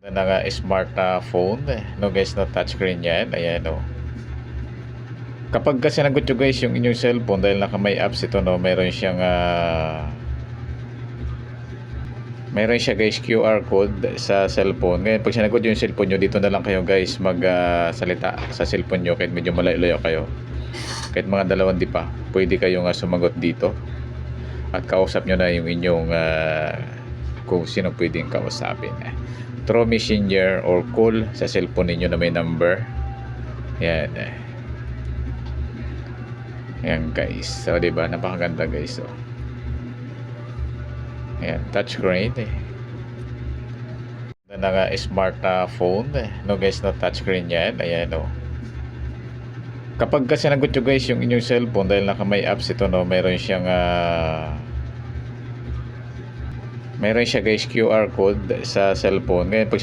Na nga smart phone, no guys, no touchscreen yan. Ayan, no. Kapag kasi nagot nyo guys yung inyong cellphone, dahil naka may apps ito, no, meron siya guys QR code sa cellphone. Ngayon pag sinagot yung cellphone nyo, dito na lang kayo guys salita sa cellphone nyo kahit medyo malayo kayo. Kahit mga dalawang di pa, pwede kayong sumagot dito. At kausap nyo na yung inyong kung sino pwedeng kausapin. Through messenger or call sa cellphone ninyo na may number. Yan. Yan guys. So diba, napakaganda guys. So, ayan, touchscreen na nga smart phone, no guys, no touchscreen yan. Ayan, no. Kapag kasi nagot nyo guys yung inyong cellphone, dahil naka may apps ito, no, meron siya guys QR code sa cellphone. Ngayon pag